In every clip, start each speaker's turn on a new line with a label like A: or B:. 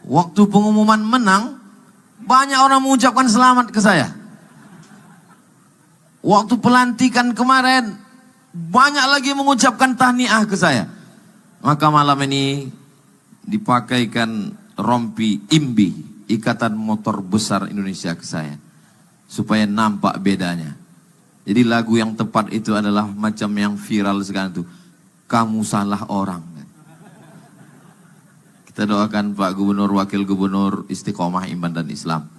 A: Waktu pengumuman menang, banyak orang mengucapkan selamat ke saya. Waktu pelantikan kemarin, banyak lagi mengucapkan tahniah ke saya. Maka malam ini dipakaikan rompi IMBI, Ikatan Motor Besar Indonesia, ke saya, supaya nampak bedanya. Jadi lagu yang tepat itu adalah macam yang viral sekarang itu, kamu salah orang. Kita doakan Pak Gubernur, Wakil Gubernur istiqomah iman dan Islam,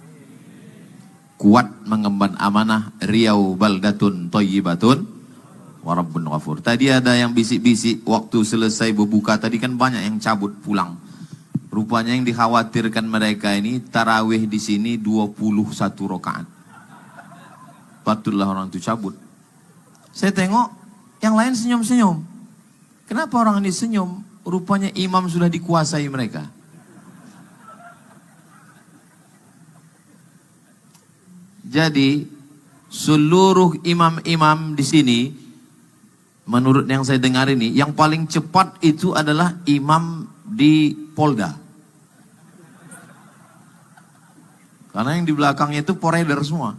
A: kuat mengemban amanah. Riau baldatun thayyibatun wa rabbun ghafur. Tadi ada yang bisik-bisik waktu selesai berbuka tadi, kan banyak yang cabut pulang. Rupanya yang dikhawatirkan mereka ini tarawih di sini 21 rakaat. Patutlah orang itu cabut. Saya tengok yang lain senyum-senyum. Kenapa orang ini senyum? Rupanya imam sudah dikuasai mereka. Jadi seluruh imam-imam di sini, menurut yang saya dengar ini, yang paling cepat itu adalah imam di Polda. Karena yang di belakangnya itu poreder semua.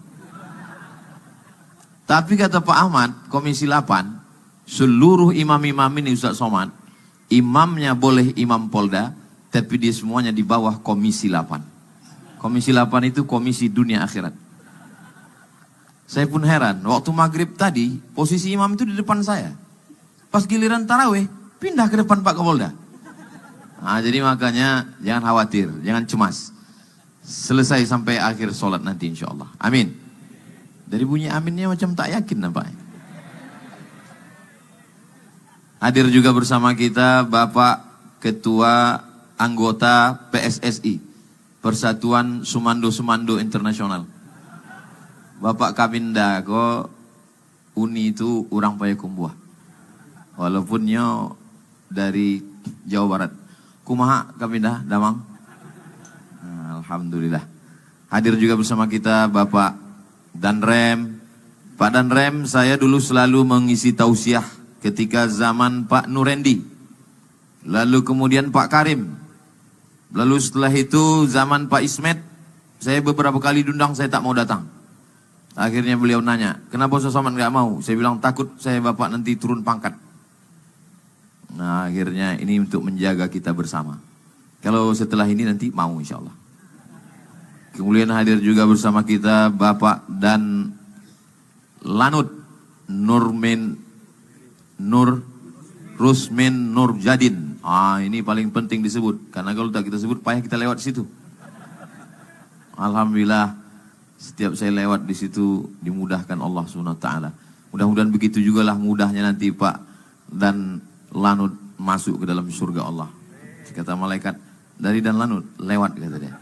A: Tapi kata Pak Ahmad, Komisi 8, seluruh imam-imam ini Ustaz Somad, imamnya boleh imam Polda, tapi dia semuanya di bawah Komisi 8. Komisi 8 itu komisi dunia akhirat. Saya pun heran, waktu maghrib tadi, posisi imam itu di depan saya. Pas giliran tarawih, pindah ke depan Pak Kapolda. Nah, jadi makanya jangan khawatir, jangan cemas. Selesai sampai akhir sholat nanti insya Allah. Amin. Dari bunyi aminnya macam tak yakin nampaknya. Hadir juga bersama kita Bapak Ketua Anggota PSSI, Persatuan Sumando-Sumando Internasional. Bapak Kabinda, kok Uni itu orang Payakumbuh. Walaupun nyo dari Jawa Barat. Kumaha Kabinda, Damang? Nah, alhamdulillah. Hadir juga bersama kita Bapak Danrem. Pak Danrem, saya dulu selalu mengisi tausiah ketika zaman Pak Nurendi. Lalu kemudian Pak Karim. Lalu setelah itu zaman Pak Ismet. Saya beberapa kali diundang, saya tak mau datang. Akhirnya beliau nanya, kenapa Ustaz Somad nggak mau? Saya bilang takut saya Bapak nanti turun pangkat. Nah akhirnya ini untuk menjaga kita bersama. Kalau setelah ini nanti mau insya Allah. Kemudian hadir juga bersama kita Bapak dan Lanut Rusmin Nurjadin. Ini paling penting disebut, karena kalau tak kita sebut payah kita lewat situ. Alhamdulillah setiap saya lewat di situ dimudahkan Allah SWT. Mudah-mudahan begitu juga lah mudahnya nanti Pak dan Lanut masuk ke dalam surga Allah. Kata malaikat, dari dan Lanut lewat, kata dia.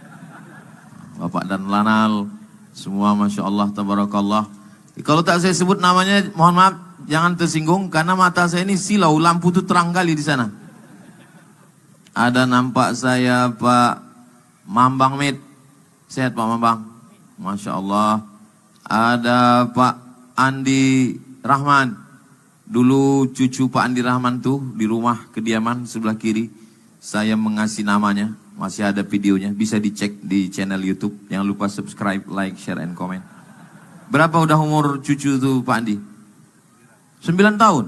A: Bapak dan Lanal semua Masya Allah Tabarakallah. Kalau tak saya sebut namanya, mohon maaf, jangan tersinggung, karena mata saya ini silau, lampu itu terang kali di sana. Ada nampak saya Pak Mambang Mit. Sehat Pak Mambang? Masya Allah. Ada Pak Andi Rahman. Dulu cucu Pak Andi Rahman tuh di rumah kediaman sebelah kiri, saya mengasih namanya. Masih ada videonya, bisa dicek di channel YouTube. Jangan lupa subscribe, like, share, and comment. Berapa udah umur cucu tuh Pak Andi? 9 tahun.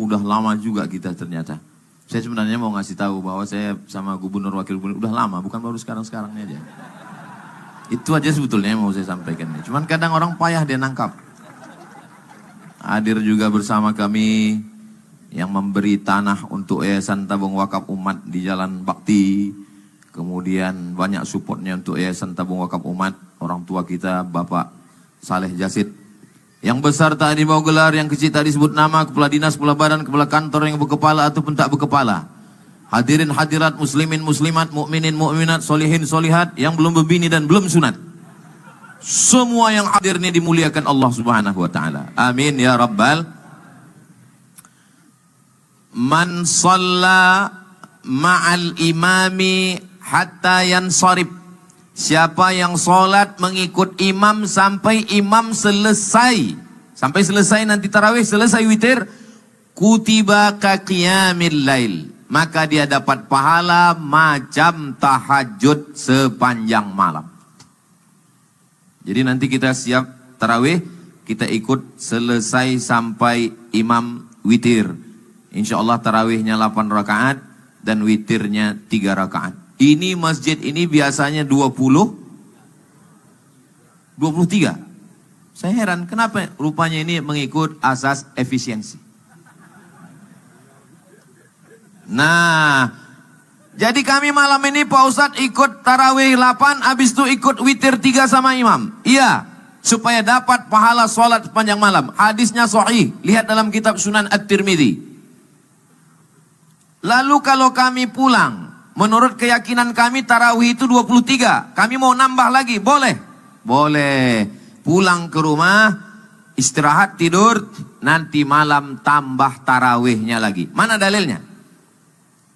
A: Udah lama juga kita ternyata. Saya sebenarnya mau ngasih tahu bahwa saya sama Gubernur, Wakil Gubernur udah lama, bukan baru sekarang-sekarang aja. Itu aja sebetulnya yang mau saya sampaikan. Cuman kadang orang payah dia nangkap. Hadir juga bersama kami yang memberi tanah untuk Yayasan Tabung Wakaf Umat di Jalan Bakti. Kemudian banyak supportnya untuk Yayasan Tabung Wakaf Umat, orang tua kita Bapak Saleh Jasid. Yang besar tak dibawa gelar, yang kecil tak disebut nama, kepala dinas, kepala badan, kepala kantor yang berkepala ataupun tak berkepala. Hadirin hadirat, muslimin muslimat, mukminin mukminat, solihin solihat, yang belum berbini dan belum sunat. Semua yang hadir ini dimuliakan Allah Subhanahu wa taala. Amin ya rabbal. Man shalla ma'al imami hatta yansarif. Siapa yang sholat mengikut imam sampai imam selesai. Sampai selesai nanti tarawih, selesai witir. Kutiba ka qiyamil lail. maka dia dapat pahala macam tahajud sepanjang malam. Jadi nanti kita siap tarawih, kita ikut selesai sampai imam witir. Insya Allah tarawihnya 8 rakaat dan witirnya 3 rakaat. Ini masjid ini biasanya 23. Saya heran kenapa rupanya ini mengikut asas efisiensi. Nah, jadi kami malam ini Pak Ustadz ikut tarawih 8, habis itu ikut witir 3 sama imam. Iya, supaya dapat pahala sholat sepanjang malam. Hadisnya sahih, lihat dalam kitab Sunan At-Tirmidzi. Lalu kalau kami pulang, menurut keyakinan kami tarawih itu 23. Kami mau nambah lagi, boleh? Boleh. Pulang ke rumah, istirahat, tidur, nanti malam tambah tarawihnya lagi. Mana dalilnya?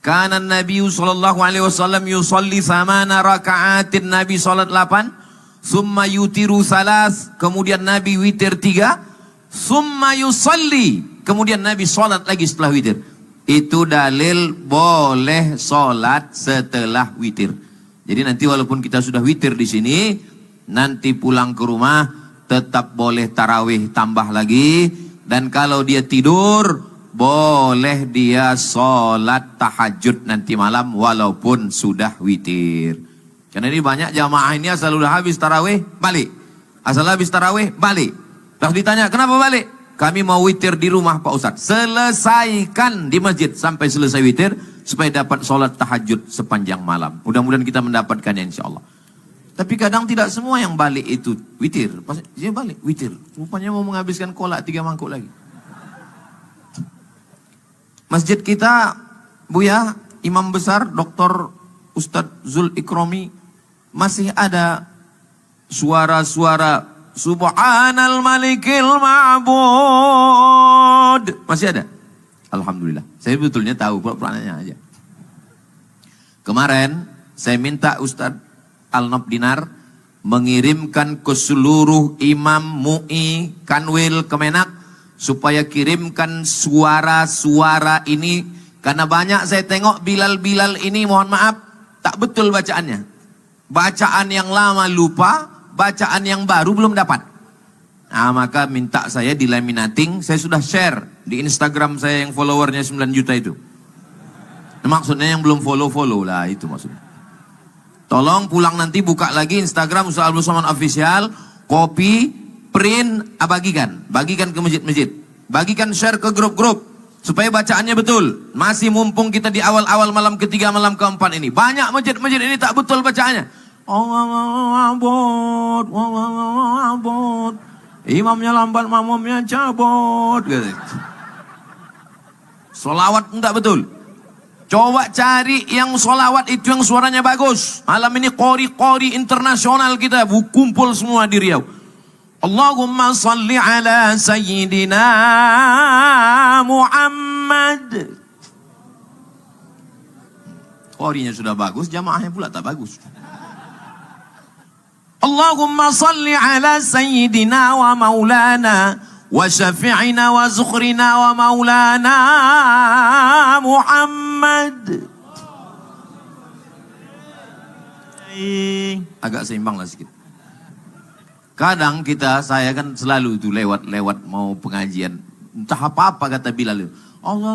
A: Kana Nabi sallallahu alaihi wasallam yusalli 8 raka'atin, Nabi salat 8, summa yutiru salas, kemudian Nabi witir 3, summa yusalli, kemudian Nabi salat lagi setelah witir. Itu dalil boleh salat setelah witir. Jadi nanti walaupun kita sudah witir di sini, nanti pulang ke rumah tetap boleh tarawih tambah lagi. Dan kalau dia tidur, boleh dia sholat tahajud nanti malam walaupun sudah witir. Karena ini banyak jamaah ini asal udah habis tarawih, balik. Asal habis tarawih, balik. Terus ditanya, kenapa balik? Kami mau witir di rumah Pak Ustadz. Selesaikan di masjid sampai selesai witir, supaya dapat sholat tahajud sepanjang malam. Mudah-mudahan kita mendapatkannya insya Allah. Tapi kadang tidak semua yang balik itu witir. Dia balik witir. Rupanya mau menghabiskan kolak 3 mangkuk lagi. Masjid kita, Buya, Imam Besar, Dr. Ustadz Zul Ikromi, masih ada suara-suara Subhanal Malikil Ma'bud. Masih ada? Alhamdulillah. Saya betulnya tahu, pura-puranya aja. Kemarin, saya minta Ustadz Al-Nob Dinar mengirimkan ke seluruh imam, MUI, Kanwil, Kemenak, supaya kirimkan suara-suara ini. Karena banyak saya tengok Bilal-Bilal ini, mohon maaf, tak betul bacaannya. Bacaan yang lama lupa, bacaan yang baru belum dapat. Nah, maka minta saya di laminating, saya sudah share di Instagram saya yang followernya 9 juta itu. Nah, maksudnya yang belum follow lah, itu maksudnya. Tolong pulang nanti buka lagi Instagram Ustaz Abdul Somad Official, copy, print, bagikan. Bagikan ke masjid-masjid. Bagikan, share ke grup-grup. Supaya bacaannya betul. Masih mumpung kita di awal-awal malam ketiga, malam keempat ini. Banyak masjid-masjid ini tak betul bacaannya. Allah abot, Allah abot. Imamnya lambat, makmumnya cabut. Solawat enggak betul. Coba cari yang solawat itu yang suaranya bagus. Malam ini qori-qori internasional kita kumpul semua di Riau. Allahumma salli ala Sayyidina Muhammad. Qorinya sudah bagus, jamaahnya pula tak bagus. Allahumma salli ala Sayyidina wa maulana wa syafi'ina wa zukhrina wa maulana Muhammad. Agak seimbang lah sedikit. Kadang saya kan selalu tuh lewat mau pengajian. Entah apa-apa kata Bilal. Allah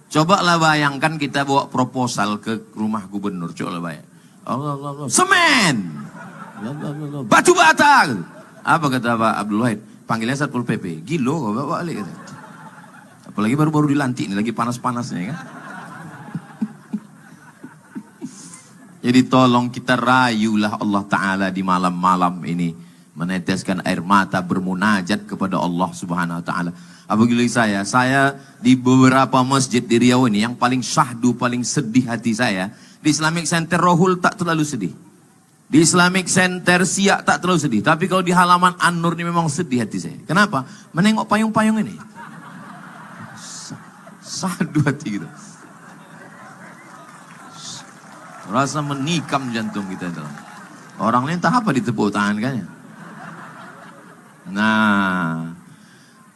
A: Coba lah bayangkan kita bawa proposal ke rumah gubernur. Coba lah bayang. Allah semen. Batu bata. Apa kata Pak Abdul Wahid? Panggilnya Satpol PP. Gilo kok bawa balik. Apalagi baru-baru dilantik ini, lagi panas-panasnya kan. Jadi tolong kita rayulah Allah Ta'ala di malam-malam ini. Meneteskan air mata bermunajat kepada Allah Subhanahu Wa Ta'ala. Apabila saya di beberapa masjid di Riau ini yang paling syahdu, paling sedih hati saya. Di Islamic Center Rohul tak terlalu sedih. Di Islamic Center Siak tak terlalu sedih. Tapi kalau di halaman An-Nur ini memang sedih hati saya. Kenapa? Menengok payung-payung ini. Sadu hati gitu. Rasa menikam jantung kita dalam. Orang lain tak apa ditepuk tangan kan ya. Nah,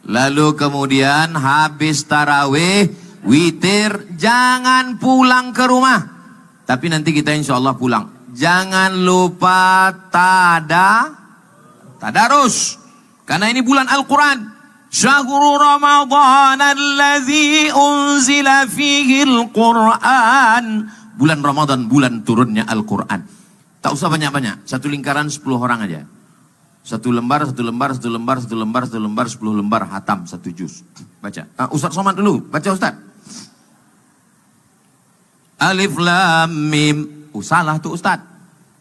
A: Lalu kemudian habis tarawih, witir, jangan pulang ke rumah. Tapi nanti kita insya Allah pulang. Jangan lupa tadarus. Karena ini bulan Al-Quran. Syahrul Ramadan allazi unzila fihi Al-Quran. Bulan Ramadan, bulan turunnya Al-Quran. Tak usah banyak-banyak. Satu lingkaran 10 orang aja. Satu lembar, 10 lembar, hatam, 1 juz. Baca. Ustaz Somad dulu. Baca Ustaz. Alif Lam Mim. Salah tuh Ustaz.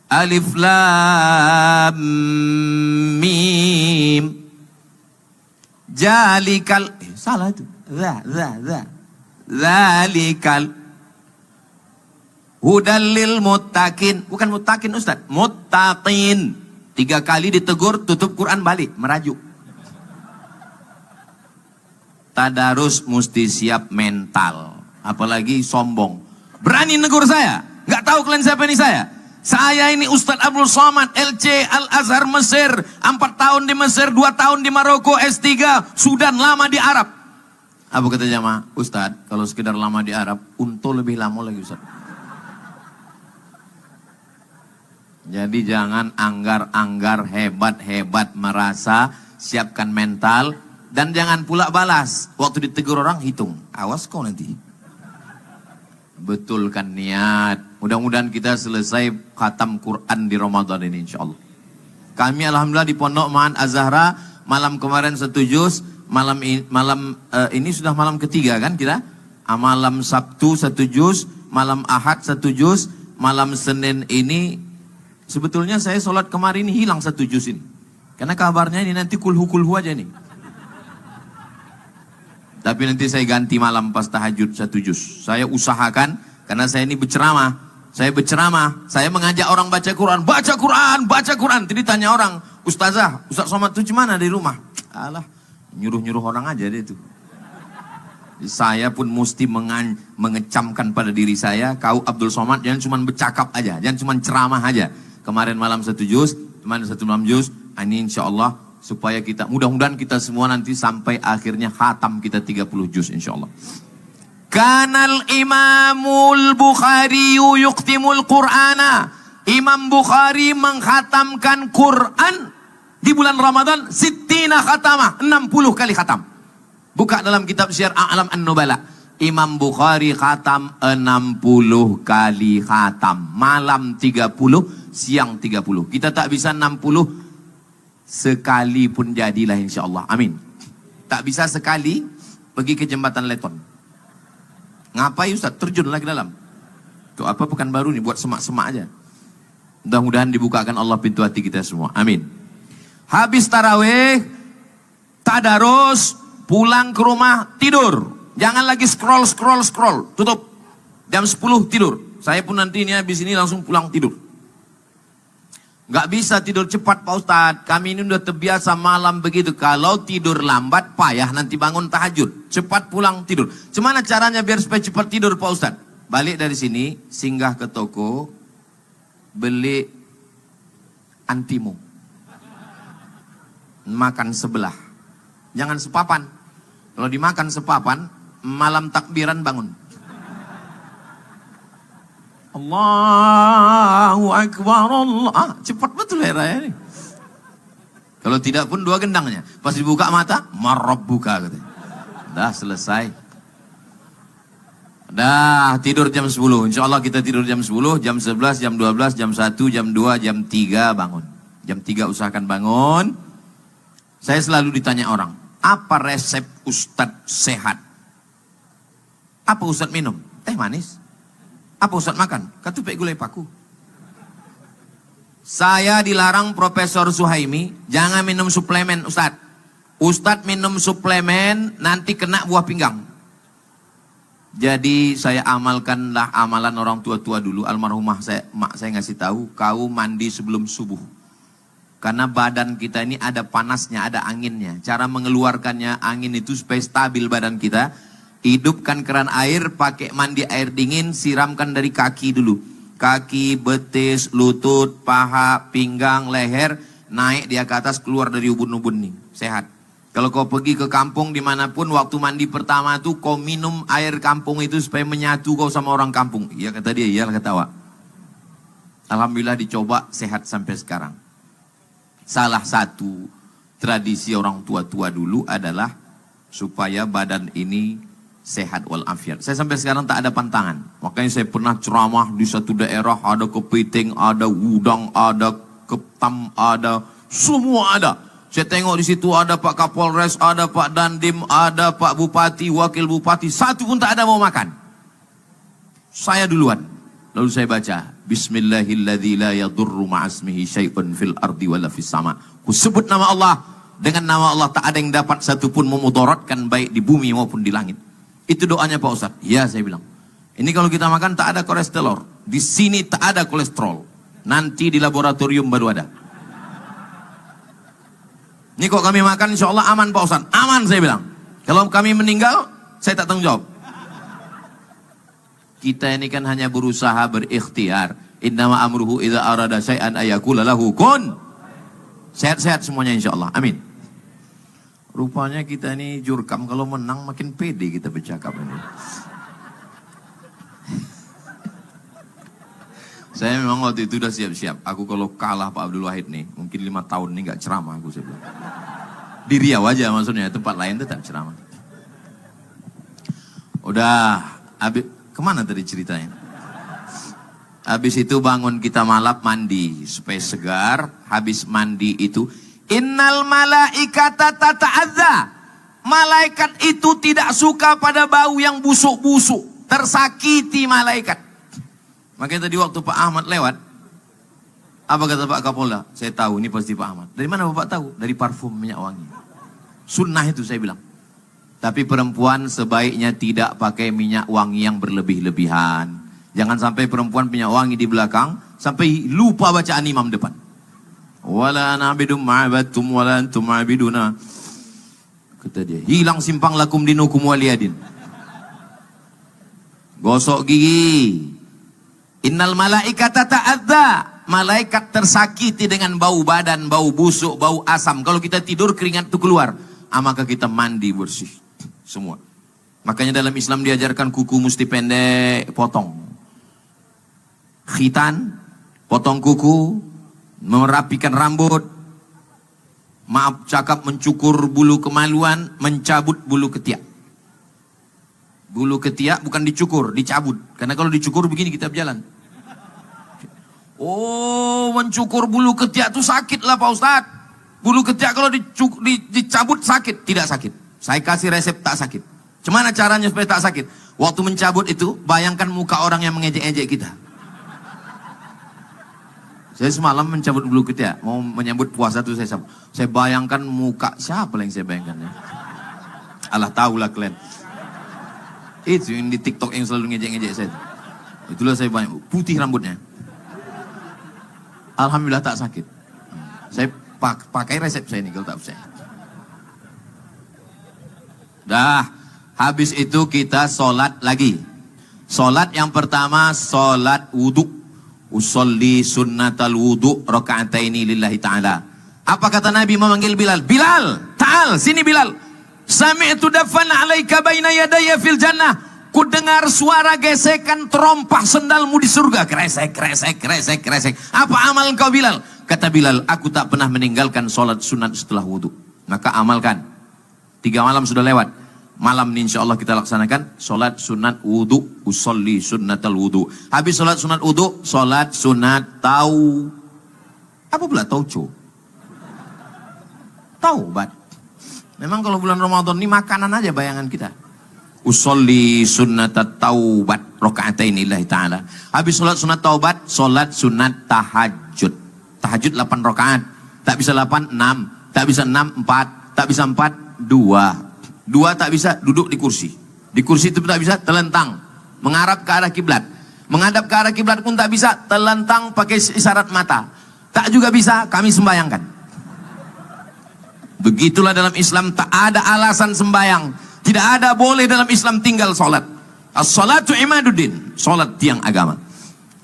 A: Alif Lam Mim. Jalikal. Salah itu. Zalikal. Hudallil muttaqin. Bukan muttaqin Ustaz. Muttaqin. 3 kali ditegur, tutup Quran balik. Merajuk. Tadarus mesti siap mental. Apalagi sombong. Berani negur saya. Gak tahu kalian siapa ini saya. Saya ini Ustadz Abdul Somad, LC Al-Azhar Mesir. 4 tahun di Mesir, 2 tahun di Maroko, S3. Sudan, lama di Arab. Apa kata jamaah? Ustadz, kalau sekedar lama di Arab, untuk lebih lama lagi Ustadz. Jadi jangan anggar-anggar hebat-hebat merasa, siapkan mental. Dan jangan pula balas. Waktu ditegur orang, hitung. Awas kau nanti. Betulkan niat. Mudah-mudahan kita selesai khatam Quran di Ramadan ini insya Allah. Kami alhamdulillah di Pondok Ma'an Az-Zahra malam kemarin 1 juz, malam ini sudah malam ketiga kan kita? Malam Sabtu 1 juz, malam Ahad 1 juz, malam Senin ini sebetulnya saya sholat kemarin ini hilang 1 juz ini. Karena kabarnya ini nanti kulhu aja nih. Tapi nanti saya ganti malam pas tahajud 1 juz. Saya usahakan karena saya ini berceramah. Saya mengajak orang baca Quran. Baca Quran. Jadi tanya orang, Ustazah, Ustaz Somad itu gimana di rumah? Alah, nyuruh-nyuruh orang aja deh itu. Saya pun mesti mengecamkan pada diri saya, kau Abdul Somad jangan cuma bercakap aja, jangan cuma ceramah aja. Kemarin malam 1 juz, kemarin 1 malam juz, ini insya Allah supaya kita, mudah-mudahan kita semua nanti sampai akhirnya khatam kita 30 juz insya Allah. Kanal Imamul Bukhari yuktimul Qur'ana. Imam Bukhari menghatamkan Quran di bulan Ramadan 60 khatamah, 60 kali khatam. Buka dalam kitab Syiar A'lam An-Nubala. Imam Bukhari khatam 60 kali khatam. Malam 30, siang 30. Kita tak bisa 60 sekali pun jadilah insya Allah. Amin. Tak bisa sekali pergi ke jembatan Leton. Ngapain Ustaz? Terjun lagi dalam. Itu apa bukan baru nih, buat semak-semak aja. Mudah-mudahan dibukakan Allah pintu hati kita semua. Amin. Habis tarawih, tadarus, pulang ke rumah, tidur. Jangan lagi scroll. Tutup. Jam 10 tidur. Saya pun nanti ini habis ini langsung pulang tidur. Gak bisa tidur cepat Pak Ustadz. Kami ini udah terbiasa malam begitu. Kalau tidur lambat payah nanti bangun tahajud. Cepat pulang tidur. Gimana caranya biar supaya cepat tidur Pak Ustadz? Balik dari sini, singgah ke toko, beli antimo. Makan sebelah. Jangan sepapan. Kalau dimakan sepapan, malam takbiran bangun. Allahu Akbar Allah. Cepat betul ya raya ini. Kalau tidak pun 2 gendangnya. Pas dibuka mata, marabbuka katanya. Dah selesai. Dah tidur jam 10. Insya Allah kita tidur jam 10, jam 11, jam 12, jam 1, jam 2, jam 3 bangun. Jam 3 usahakan bangun. Saya selalu ditanya orang, apa resep Ustadz sehat? Apa Ustadz minum? Teh manis. Apa Ustadz makan? Ketupek gulai paku. Saya dilarang Profesor Suhaimi, jangan minum suplemen Ustadz. Ustadz minum suplemen nanti kena buah pinggang. Jadi saya amalkanlah amalan orang tua-tua dulu. Almarhumah mak saya ngasih tahu, kau mandi sebelum subuh. Karena badan kita ini ada panasnya, ada anginnya. Cara mengeluarkannya angin itu supaya stabil badan kita. Hidupkan keran air, pakai mandi air dingin, siramkan dari kaki dulu. Kaki, betis, lutut, paha, pinggang, leher, naik dia ke atas, keluar dari ubun-ubun nih. Sehat. Kalau kau pergi ke kampung dimanapun, waktu mandi pertama tuh kau minum air kampung itu supaya menyatu kau sama orang kampung. Iya kata dia, iya ketawa. Alhamdulillah dicoba, sehat sampai sekarang. Salah satu tradisi orang tua-tua dulu adalah supaya badan ini sehat walafiat. Saya sampai sekarang tak ada pantangan. Makanya saya pernah ceramah di satu daerah, ada kepiting, ada udang, ada ketam, ada semua ada. Saya tengok di situ ada Pak Kapolres, ada Pak Dandim, ada Pak Bupati, Wakil Bupati, satu pun tak ada mau makan. Saya duluan. Lalu saya baca, Bismillahilladzi la yadurru ma'asmihi syai'un fil ardi wala fis sama. Ku sebut nama Allah, dengan nama Allah tak ada yang dapat satu pun memudaratkan baik di bumi maupun di langit. Itu doanya Pak Ustaz. Ya saya bilang. Ini kalau kita makan tak ada kolesterol. Di sini tak ada kolesterol. Nanti di laboratorium baru ada. Ini kok kami makan insya Allah aman Pak Ustaz. Aman saya bilang. Kalau kami meninggal, saya tak tanggung jawab. Kita ini kan hanya berusaha berikhtiar. Innama amruhu idza arada syai'an ayakula lahu kun. Sehat-sehat semuanya insya Allah. Amin. Rupanya kita ini jurkam, kalau menang makin pede kita bercakap ini. Saya memang waktu itu udah siap-siap. Aku kalau kalah Pak Abdul Wahid nih, mungkin 5 tahun nih gak ceramah aku sebelum. Di Riau aja maksudnya, tempat lain tetap ceramah. Udah, kemana tadi ceritanya? Habis itu bangun kita malam mandi supaya segar. Habis mandi itu, innal malaikata tata'adza. Malaikat itu tidak suka pada bau yang busuk-busuk. Tersakiti malaikat. Makanya tadi waktu Pak Ahmad lewat, apa kata Pak Kapolda? Saya tahu ini pasti Pak Ahmad. Dari mana Bapak tahu? Dari parfum minyak wangi. Sunnah itu saya bilang. Tapi perempuan sebaiknya tidak pakai minyak wangi yang berlebih-lebihan. Jangan sampai perempuan minyak wangi di belakang, sampai lupa bacaan imam depan. Wala na'bidum ma'abadtum wala antum ma'abiduna. Kata dia, hilang simpang lakum dinukum waliyadin. Gosok gigi. Innal malaikata ta'adza. Malaikat tersakiti dengan bau badan, bau busuk, bau asam. Kalau kita tidur keringat itu keluar. Maka kita mandi bersih. Semua. Makanya dalam Islam diajarkan kuku mesti pendek, potong. Khitan, potong kuku, merapikan rambut. Maaf cakap, mencukur bulu kemaluan, mencabut bulu ketiak. Bulu ketiak bukan dicukur, dicabut. Karena kalau dicukur begini kita berjalan. Oh, mencukur bulu ketiak itu sakit lah Pak Ustadz. Bulu ketiak kalau dicabut sakit. Tidak sakit. Saya kasih resep tak sakit. Gimana caranya supaya tak sakit? Waktu mencabut itu, bayangkan muka orang yang mengejek-ejek kita. Saya semalam mencabut bulu ketiak. Mau menyambut puasa itu saya bayangkan muka siapa yang saya bayangkan ya. Alah tahulah kalian. Itu yang di TikTok yang selalu ngejek-ngejek saya. Itulah saya banyak. Putih rambutnya. Alhamdulillah tak sakit. Saya pakai resep saya ini kalau tak percaya. Dah, habis itu kita sholat lagi. Sholat yang pertama, sholat wudhu. Usolli sunnatal wudhu raka'ataini lillahi ta'ala. Apa kata Nabi memanggil Bilal? Bilal, ta'al, sini Bilal. Sami'tu dafan alaika baina yadaya fil jannah. Ku dengar suara gesekan terompah sendalmu di surga. Kresek, kresek, kresek, kresek. Apa amal kau Bilal? Kata Bilal, aku tak pernah meninggalkan sholat sunat setelah wudhu. Maka amalkan. 3 malam sudah lewat. Malam ini insya Allah kita laksanakan sholat sunat wudhu. Usolli sunnatal wudhu. Habis sholat sunat wudhu, sholat sunat apa pula tauco? Taubat. Memang kalau bulan Ramadan ini makanan aja bayangan kita. Usolli sunnatat taubat raka'ataini lillahi ta'ala. Habis sholat sunat taubat, sholat sunat tahajud. Tahajud 8 rakaat. Tak bisa 8, 6. Tak bisa 6, 4. Tak bisa 4, 2. 2 tak bisa, duduk di kursi. Di kursi itu tak bisa, telentang. Mengarah ke arah kiblat. Menghadap ke arah kiblat pun tak bisa, telentang pakai isyarat mata. Tak juga bisa, kami sembayangkan. Begitulah dalam Islam, tak ada alasan sembayang. Tidak ada boleh dalam Islam tinggal sholat. As-salatu imaduddin. Sholat tiang agama.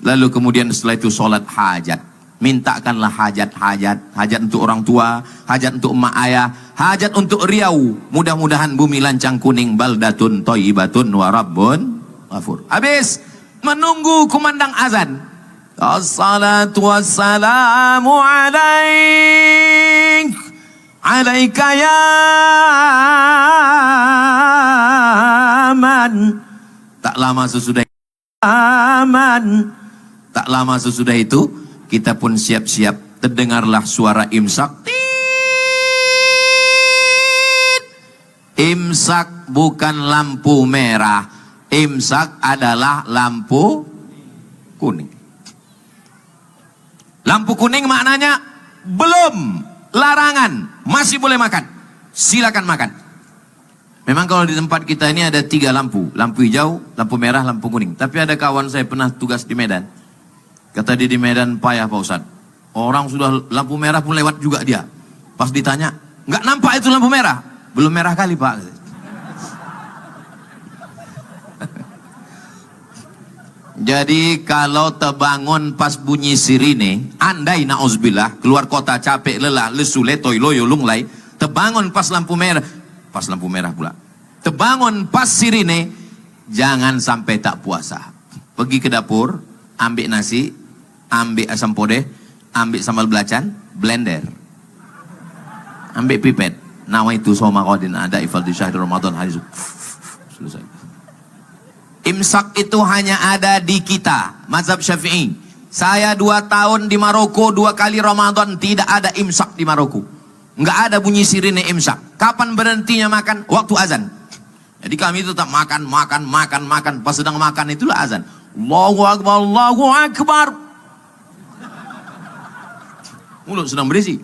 A: Lalu kemudian setelah itu sholat hajat. Mintakanlah hajat-hajat. Hajat untuk orang tua, hajat untuk emak ayah, hajat untuk Riau, mudah-mudahan bumi lancang kuning, baldatun thayyibatun wa rabbun ghafur. Habis menunggu kumandang azan, assalatu wassalamu alaika ya man. Tak lama sesudah itu kita pun siap-siap, terdengarlah suara imsak. Imsak bukan lampu merah, imsak adalah lampu kuning. Lampu kuning maknanya belum, larangan, masih boleh makan, silakan makan. Memang kalau di tempat kita ini ada 3 lampu, lampu hijau, lampu merah, lampu kuning. Tapi ada kawan saya pernah tugas di Medan, kata dia di Medan, payah Pak Ustadz, orang sudah lampu merah pun lewat juga dia. Pas ditanya, nggak nampak itu lampu merah, belum merah kali Pak. Jadi kalau terbangun pas bunyi sirine, andai na'udzubillah, keluar kota capek, lelah, lesu, letoy, loyo, lunglai, terbangun pas lampu merah pula, terbangun pas sirine, jangan sampai tak puasa. Pergi ke dapur, ambil nasi, ambil asam podeh, ambil sambal belacan, blender, ambil pipet, nawaitu shoma qadin ada ifal di syahr Ramadan, hadis selesai. Imsak itu hanya ada di kita, mazhab Syafi'i. Saya 2 tahun di Maroko, 2 kali Ramadan tidak ada imsak di Maroko. Nggak ada bunyi sirine imsak. Kapan berhentinya makan? Waktu azan. Jadi kami tetap makan. Pas sedang makan itulah azan. Allahu Akbar, Allahu Akbar. Mulut sedang berisi.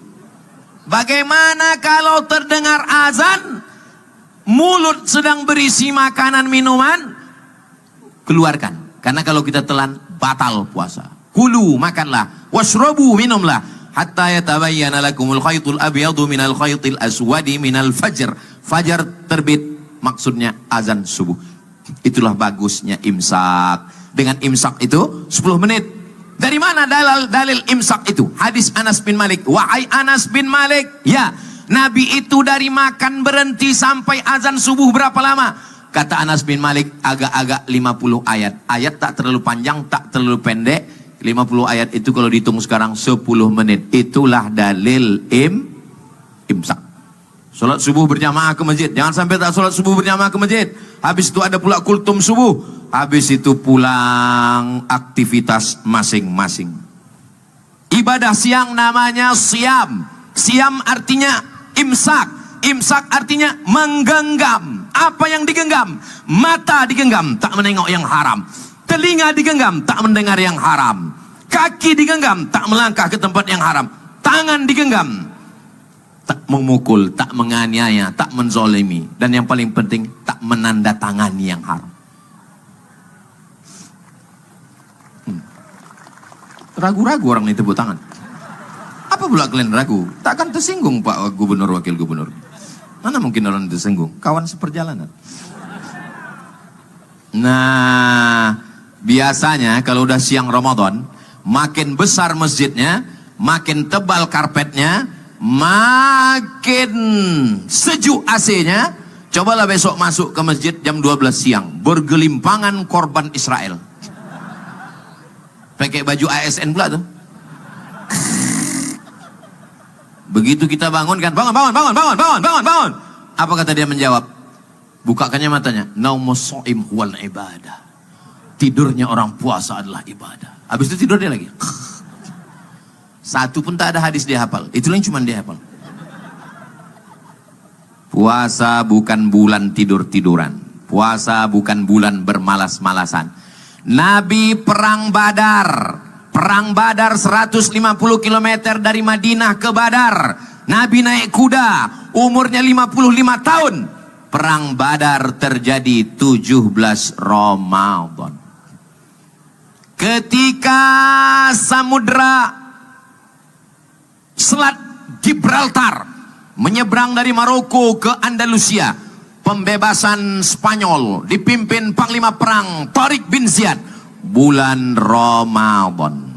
A: Bagaimana kalau terdengar azan, mulut sedang berisi makanan minuman? Keluarkan. Karena kalau kita telan, batal puasa. Kulu, makanlah. Washrabu, minumlah. Hatta yatabayyana lakumul khaytul abyadu minal khaytil aswadi minal fajr. Fajar terbit, maksudnya azan subuh. Itulah bagusnya imsak. Dengan imsak itu 10 menit. Dari mana dalil imsak itu? Hadis Anas bin Malik. Wahai Anas bin Malik, ya, Nabi itu dari makan berhenti sampai azan subuh berapa lama? Kata Anas bin Malik, agak-agak 50 ayat. Ayat tak terlalu panjang, tak terlalu pendek. 50 ayat itu kalau dihitung sekarang 10 menit. Itulah dalil imsak. Sholat subuh berjamaah ke masjid. Jangan sampai tak sholat subuh berjamaah ke masjid. Habis itu ada pula kultum subuh. Habis itu pulang aktivitas masing-masing. Ibadah siang namanya siam. Siam artinya imsak. Imsak artinya menggenggam. Apa yang digenggam? Mata digenggam, tak menengok yang haram. Telinga digenggam, tak mendengar yang haram. Kaki digenggam, tak melangkah ke tempat yang haram. Tangan digenggam, tak memukul, tak menganiaya, tak menzolimi. Dan yang paling penting, tak menandatangani yang haram. Ragu-ragu orang ini tepuk tangan. Apa pula kalian ragu? Takkan tersinggung Pak Gubernur, Wakil Gubernur. Mana mungkin orang tersinggung? Kawan seperjalanan. Nah, biasanya kalau udah siang Ramadan, makin besar masjidnya, makin tebal karpetnya, makin sejuk AC-nya. Cobalah besok masuk ke masjid jam 12 siang, bergelimpangan korban Israel. Pakai baju ASN pula tuh. Begitu kita bangun kan, bangun. Apa kata dia menjawab? Bukakannya matanya, naumus shaim wal ibadah. Tidurnya orang puasa adalah ibadah. Habis itu tidur dia lagi. Satu pun tak ada hadis dia hafal. Itulah yang cuma dia hafal. Puasa bukan bulan tidur-tiduran. Puasa bukan bulan bermalas-malasan. Nabi perang Badar. Perang Badar 150 km dari Madinah ke Badar. Nabi naik kuda, umurnya 55 tahun. Perang Badar terjadi 17 Ramadan. Ketika samudra Selat Gibraltar menyeberang dari Maroko ke Andalusia, pembebasan Spanyol dipimpin Panglima Perang Tariq bin Ziyad, bulan Ramadan.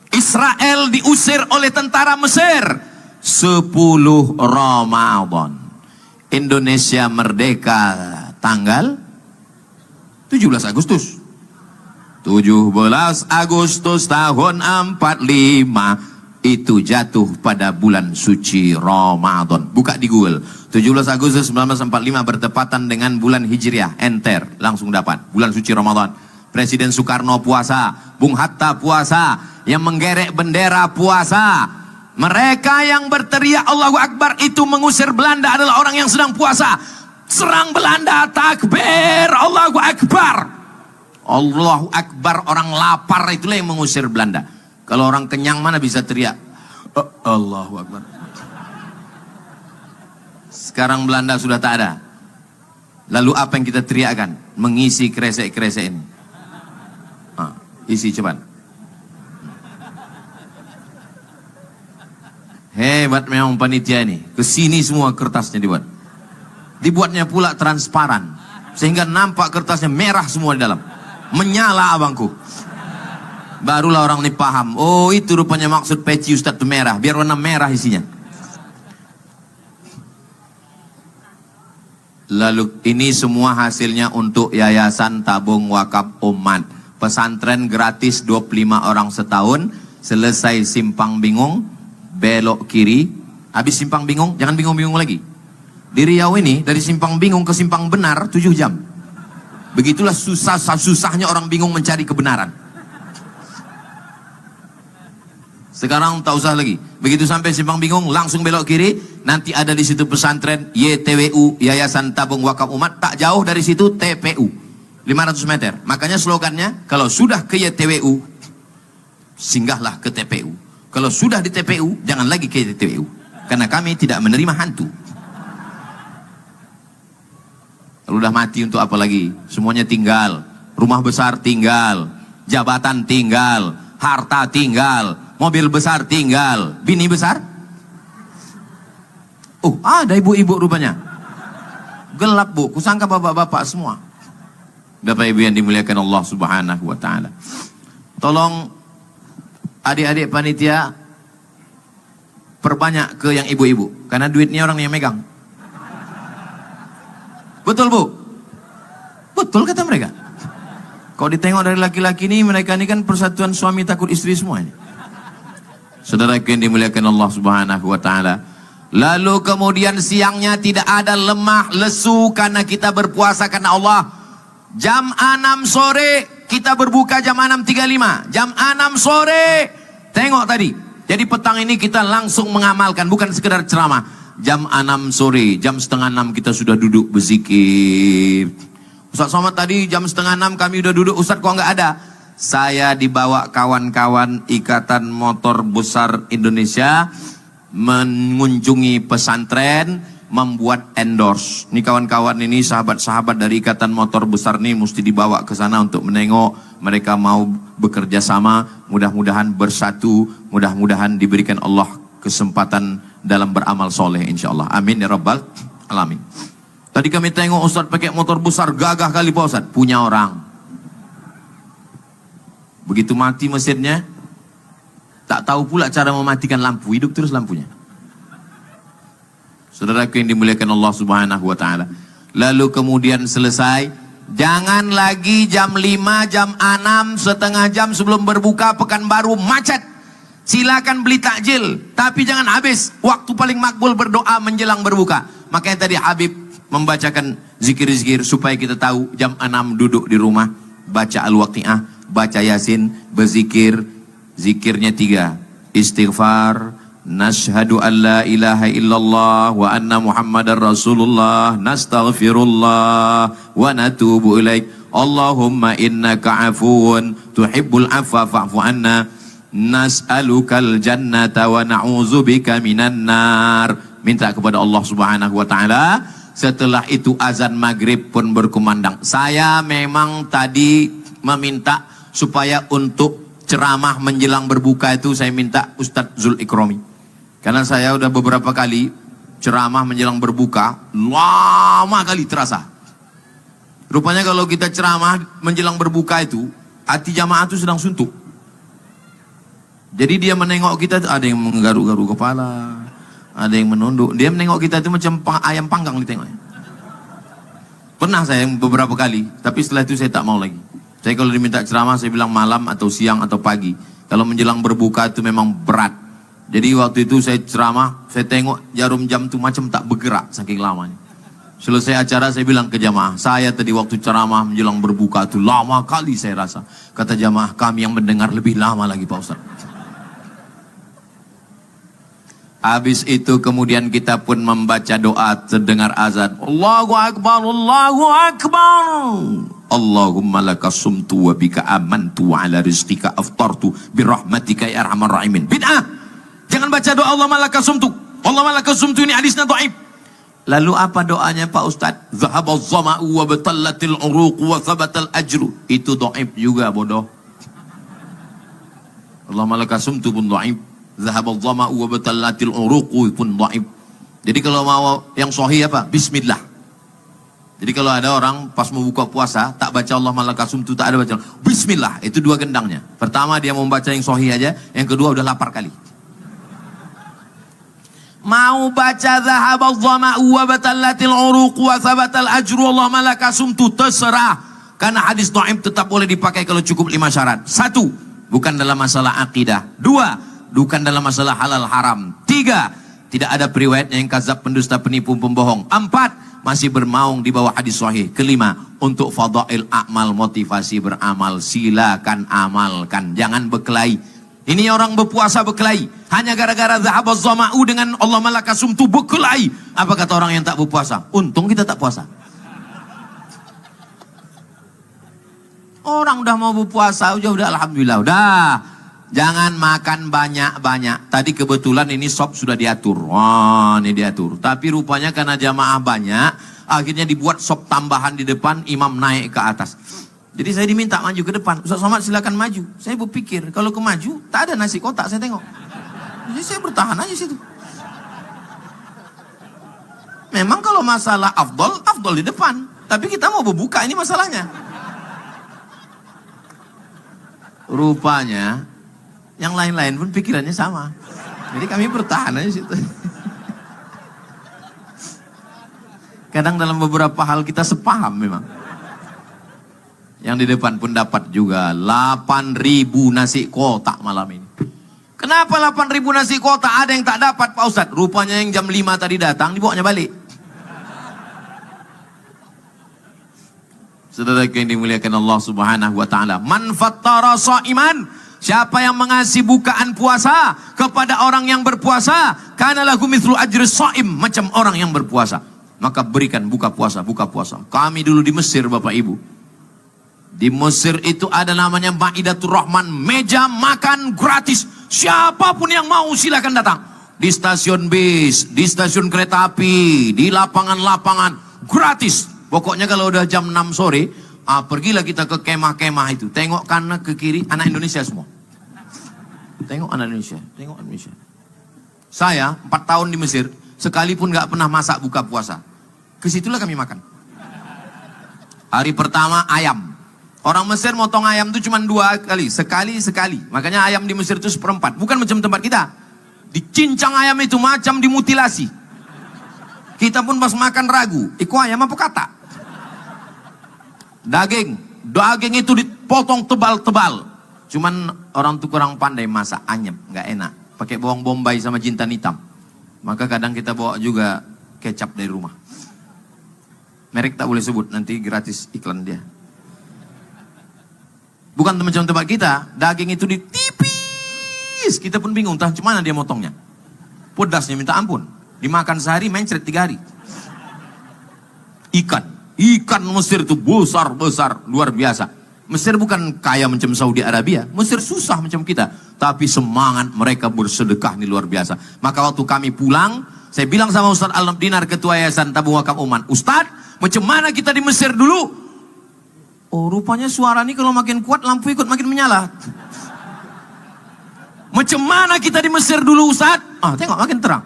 A: Israel diusir oleh tentara Mesir 10 Ramadan. Indonesia merdeka tanggal 17 Agustus. 17 Agustus tahun 45 itu jatuh pada bulan suci Ramadan. Buka di Google. 17 Agustus 1945 bertepatan dengan bulan Hijriah. Enter, langsung dapat. Bulan suci Ramadan. Presiden Soekarno puasa, Bung Hatta puasa, yang menggerek bendera puasa. Mereka yang berteriak Allahu Akbar itu mengusir Belanda adalah orang yang sedang puasa. Serang Belanda, takbir, Allahu Akbar. Allahu Akbar, orang lapar itulah yang mengusir Belanda. Kalau orang kenyang mana bisa teriak Allahu Akbar. Sekarang Belanda sudah tak ada. Lalu apa yang kita teriakkan? Mengisi kresek-kresek ini. Isi cepat. Hebat memang panitia ini. Kesini semua kertasnya dibuat. Dibuatnya pula transparan. Sehingga nampak kertasnya merah semua di dalam. Menyala abangku. Barulah orang ini paham. Oh, itu rupanya maksud peci Ustadz itu merah. Biar warna merah isinya. Lalu ini semua hasilnya untuk Yayasan Tabung Wakaf Umat. Pesantren gratis 25 orang setahun. Selesai simpang bingung, belok kiri. Habis simpang bingung, jangan bingung-bingung lagi. Di Riau ini, dari simpang bingung ke simpang benar 7 jam. Begitulah susahnya orang bingung mencari kebenaran. Sekarang tak usah lagi. Begitu sampai simpang bingung, langsung belok kiri. Nanti ada di situ pesantren YTWU, Yayasan Tabung Wakaf Umat. Tak jauh dari situ TPU, 500 meter. Makanya slogannya, kalau sudah ke YTWU, singgahlah ke TPU. Kalau sudah di TPU, jangan lagi ke YTWU. Karena kami tidak menerima hantu. Kalau udah mati untuk apa lagi? Semuanya tinggal. Rumah besar tinggal. Jabatan tinggal. Harta tinggal. Mobil besar tinggal. Bini besar? Oh, ada ibu-ibu rupanya. Gelap, Bu. Kusangka bapak-bapak semua. Bapak Ibu yang dimuliakan Allah Subhanahu wa taala. Tolong adik-adik panitia perbanyak ke yang ibu-ibu, karena duitnya orang yang megang. Betul, Bu? Betul kata mereka. Kalau ditengok dari laki-laki ini, mereka ini kan persatuan suami takut istri semua ini. Saudara yang dimuliakan Allah Subhanahu wa taala. Lalu kemudian siangnya tidak ada lemah lesu karena kita berpuasa karena Allah. Jam 6 sore kita berbuka jam 6.35. Jam 6 sore. Tengok tadi. Jadi petang ini kita langsung mengamalkan, bukan sekedar ceramah. Jam 6 sore, jam setengah 6 kita sudah duduk berzikir. Ustaz Somad tadi jam setengah 6 kami udah duduk. Ustaz kok nggak ada? Saya dibawa kawan-kawan Ikatan Motor Besar Indonesia mengunjungi pesantren, membuat endorse. Ini kawan-kawan ini, sahabat-sahabat dari Ikatan Motor Besar ini mesti dibawa ke sana untuk menengok. Mereka mau bekerja sama, mudah-mudahan bersatu, mudah-mudahan diberikan Allah kesempatan dalam beramal soleh insyaallah. Amin ya rabbal alamin. Tadi kami tengok Ustaz pakai motor besar, gagah kali Pak Ustaz. Punya orang. Begitu mati mesinnya, tak tahu pula cara mematikan lampu, hidup terus lampunya. Saudaraku yang dimuliakan Allah Subhanahu wa taala. Lalu kemudian selesai, jangan lagi jam 5, jam 6, setengah jam sebelum berbuka Pekanbaru macet. Silakan beli takjil, tapi jangan habis. Waktu paling makbul berdoa menjelang berbuka. Makanya tadi Habib membacakan zikir-zikir supaya kita tahu jam 6 duduk di rumah, baca Al-Waqi'ah, baca Yasin, berzikir. Zikirnya 3. Istighfar, nashhadu an la ilaha illallah wa anna muhammadar rasulullah, nastaghfirullah wa natubu ilaik. Allahumma innaka afuwun tuhibbul afwa fa'fu anna. Nas'alukal jannata wa na'udzubika minan nar. Minta kepada Allah Subhanahu wa taala. Setelah itu azan maghrib pun berkumandang. Saya memang tadi meminta supaya untuk ceramah menjelang berbuka itu saya minta Ustadz Zul Ikromi. Karena saya udah beberapa kali ceramah menjelang berbuka, lama kali terasa. Rupanya kalau kita ceramah menjelang berbuka itu, hati jamaah itu sedang suntuk. Jadi dia menengok kita, ada yang menggaruk-garuk kepala, Ada yang menunduk. Dia menengok kita itu macam ayam panggang ditengoknya. Pernah saya beberapa kali, tapi setelah itu saya tak mau lagi. Saya kalau diminta ceramah, saya bilang malam atau siang atau pagi. Kalau menjelang berbuka itu memang berat. Jadi waktu itu saya ceramah, saya tengok jarum jam itu macam tak bergerak saking lamanya. Selesai acara saya bilang ke jamaah, saya tadi waktu ceramah menjelang berbuka itu lama kali saya rasa. Kata jamaah, kami yang mendengar lebih lama lagi Pak Ustaz. Habis itu kemudian kita pun membaca doa terdengar azan. Allahu Akbar, Allahu Akbar. Allahumma laka sumtu wa bika amantu wa ala rizqika aftartu birahmatika ya arhamar rahimin. Bid'ah. Jangan baca doa Allahumma laka sumtu. Allahumma laka sumtu, ini hadisnya dhaif. Lalu apa doanya Pak Ustaz? Zahabaz zama'u wa batallatil uruq wa thabatal ajru. Itu dhaif juga bodoh. Allahumma laka sumtu pun dhaif. Zahabaz zama'u wa batallatil uruq pun dhaif. Jadi kalau mau yang sahih apa? Bismillah. Jadi kalau ada orang pas mau buka puasa tak baca Allahumma laka sumtu, tak ada baca Bismillah, itu dua gendangnya. Pertama dia mau baca yang sahih aja, yang kedua udah lapar kali. Mau baca zahabaz zama'u wa batallatil uruq wa thabatal ajru Allahumma laka sumtu, terserah. Karena hadis dhaif tetap boleh dipakai kalau cukup 5 syarat. 1, bukan dalam masalah akidah. 2, bukan dalam masalah halal haram. 3, tidak ada periwayatnya yang kadzab, pendusta, penipu, pembohong. 4, masih bermaung di bawah hadis sahih. 5, untuk fadail amal, motivasi beramal, silakan amalkan, jangan berkelahi. Ini orang berpuasa berkelahi hanya gara-gara zahabaz zama'u dengan Allahumma laka sumtu berkelahi. Apa kata orang yang tak berpuasa? Untung kita tak puasa. Orang udah mau berpuasa, udah alhamdulillah, udah. Jangan makan banyak-banyak. Tadi kebetulan ini sop sudah diatur. Wah, ini diatur. Tapi rupanya karena jamaah banyak, akhirnya dibuat sop tambahan di depan, imam naik ke atas. Jadi saya diminta maju ke depan. Ustaz Somad silakan maju. Saya berpikir, kalau ke maju, tak ada nasi kotak saya tengok. Jadi saya bertahan aja situ. Memang kalau masalah afdol di depan. Tapi kita mau berbuka, ini masalahnya. Rupanya yang lain-lain pun pikirannya sama. Jadi kami bertahan aja situ. Kadang dalam beberapa hal kita sepaham memang. Yang di depan pun dapat juga 8.000 nasi kotak malam ini. Kenapa 8.000 nasi kotak ada yang tak dapat Pak Ustadz? Rupanya yang jam 5 tadi datang dibawanya balik. Saudara yang dimuliakan Allah Subhanahu wa taala, man fattara shaiman, siapa yang mengasih bukaan puasa kepada orang yang berpuasa, kana lahu mithlu ajri shaim, macam orang yang berpuasa. Maka berikan buka puasa. Kami dulu di Mesir Bapak Ibu. Di Mesir itu ada namanya Maidatur Rahman, meja makan gratis. Siapapun yang mau silakan datang. Di stasiun bis, di stasiun kereta api, di lapangan-lapangan, gratis. Pokoknya kalau udah jam 6 sore, pergilah kita ke kemah-kemah itu. Tengok kanan ke kiri, anak Indonesia semua. Tengok anak Indonesia, tengok Indonesia. Saya 4 tahun di Mesir, sekalipun gak pernah masak buka puasa. Kesitulah kami makan. Hari pertama ayam. Orang Mesir motong ayam itu cuma 2 kali, sekali. Makanya ayam di Mesir itu 1/4. Bukan macam tempat kita. Dicincang ayam itu macam dimutilasi. Kita pun pas makan ragu, iku ayam apa kata? Daging itu dipotong tebal-tebal. Cuman orang tuh kurang pandai masak, anyep, nggak enak. Pakai bawang bombay sama jintan hitam. Maka kadang kita bawa juga kecap dari rumah. Merek tak boleh sebut, nanti gratis iklan dia. Bukan macam tempat kita, daging itu ditipis. Kita pun bingung, entah mana dia motongnya. Pedasnya minta ampun. Dimakan sehari, mencret 3 hari. Ikan Mesir itu besar, luar biasa. Mesir bukan kaya macam Saudi Arabia. Mesir susah macam kita. Tapi semangat mereka bersedekah ini luar biasa. Maka waktu kami pulang, saya bilang sama Ustaz Al-Dinar, Ketua Yayasan Tabung Wakaf Uman, Ustaz, macam mana kita di Mesir dulu? Oh, rupanya suara ini kalau makin kuat, lampu ikut makin menyala. Macam mana kita di Mesir dulu Ustaz? Tengok makin terang.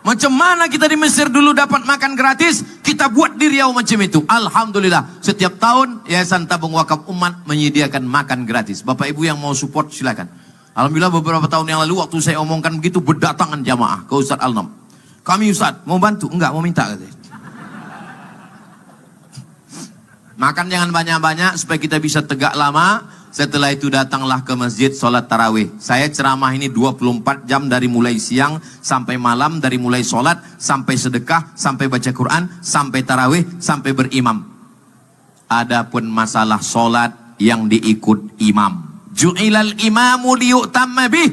A: Macam mana kita di Mesir dulu dapat makan gratis, kita buat di Riau macam itu. Alhamdulillah, setiap tahun Yayasan Tabung Wakaf Umat menyediakan makan gratis. Bapak Ibu yang mau support silakan. Alhamdulillah beberapa tahun yang lalu waktu saya omongkan begitu, berdatangan jamaah ke Ustaz Alnam. Kami Ustaz, mau bantu? Enggak, mau minta katanya. Makan jangan banyak-banyak supaya kita bisa tegak lama. Setelah itu datanglah ke masjid sholat tarawih. Saya ceramah ini 24 jam dari mulai siang sampai malam, dari mulai sholat sampai sedekah, sampai baca Quran, sampai tarawih, sampai berimam. Adapun masalah sholat yang diikut imam. Ju'ilal imamu liyu'tamma bih.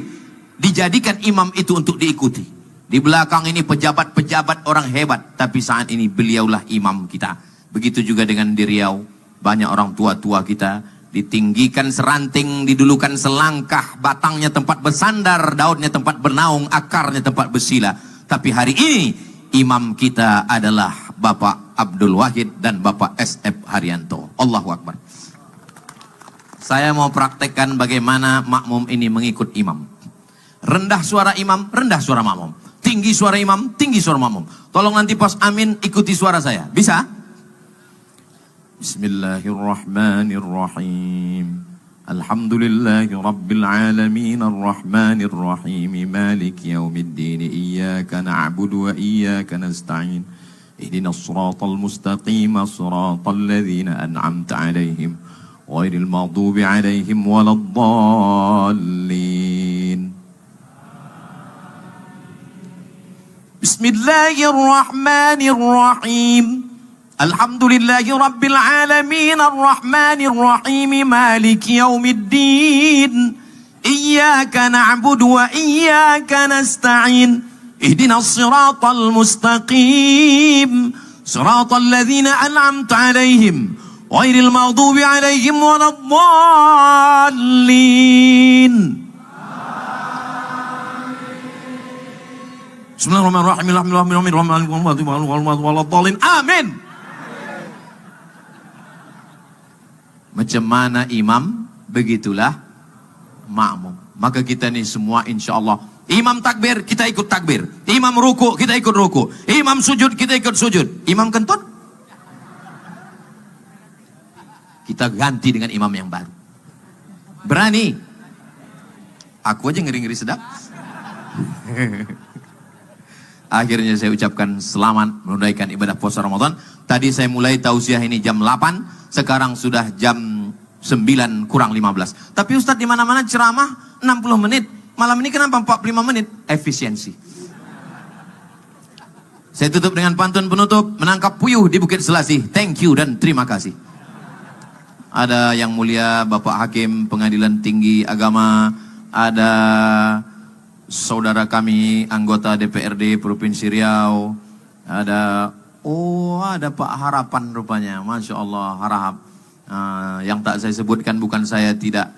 A: Dijadikan imam itu untuk diikuti. Di belakang ini pejabat-pejabat orang hebat, tapi saat ini beliaulah imam kita. Begitu juga dengan di Riau, banyak orang tua-tua kita ditinggikan seranting, didulukan selangkah, batangnya tempat bersandar, daunnya tempat bernaung, akarnya tempat bersila. Tapi hari ini imam kita adalah Bapak Abdul Wahid dan Bapak SF Haryanto. Allahu Akbar. Saya mau praktekkan bagaimana makmum ini mengikut imam. Rendah suara imam, rendah suara makmum. Tinggi suara imam, tinggi suara makmum. Tolong nanti pas amin ikuti suara saya. Bisa? Bismillahirrahmanirrahim. Alhamdulillahi rabbil alamin arrahmanir rahim maliki yaumiddin iyyaka na'budu wa iyyaka nasta'in ihdinas siratal mustaqim siratal ladzina an'amta 'alaihim ghairil maghdubi 'alaihim waladdallin. Bismillahirrahmanirrahim. Alhamdulillahi rabbil alamin arrahmanir rahim maliki yaumiddin iyyaka na'budu wa iyyaka nasta'in ihdinas siratal mustaqim siratal ladzina an'amta 'alaihim ghairil maghdubi 'alaihim waladdallin. Bismillahirrahmanirrahim. Alhamdulillahirrahmanirrahim. Amin. Macam mana imam, begitulah makmum. Maka kita ni semua insya Allah, imam takbir, kita ikut takbir. Imam ruku, kita ikut ruku. Imam sujud, kita ikut sujud. Imam kentut, kita ganti dengan imam yang baru. Berani? Aku aja ngeri-ngeri sedap. Akhirnya saya ucapkan selamat menunaikan ibadah puasa Ramadan. Tadi saya mulai tausiah ini jam 8. Sekarang sudah jam 9 kurang 15. Tapi Ustadz di mana-mana ceramah 60 menit. Malam ini kenapa 45 menit? Efisiensi. Saya tutup dengan pantun penutup. Menangkap puyuh di Bukit Selasih. Thank you dan terima kasih. Ada yang mulia Bapak Hakim Pengadilan Tinggi Agama. Ada saudara kami anggota DPRD Provinsi Riau. Ada Pak Harapan rupanya, Masya Allah, Harahap. Yang tak saya sebutkan bukan saya tidak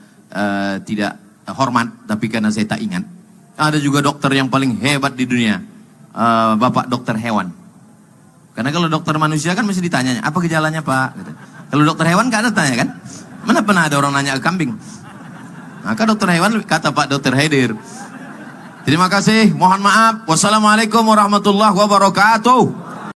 A: hormat, tapi karena saya tak ingat. Ada juga dokter yang paling hebat di dunia, Bapak Dokter Hewan. Karena kalau dokter manusia kan mesti ditanya, apa gejalanya Pak? Gitu. Kalau dokter hewan kan ada tanya kan? Mana pernah ada orang nanya ke kambing? Maka dokter hewan kata Pak Dokter hadir. Terima kasih, mohon maaf. Wassalamualaikum warahmatullahi wabarakatuh.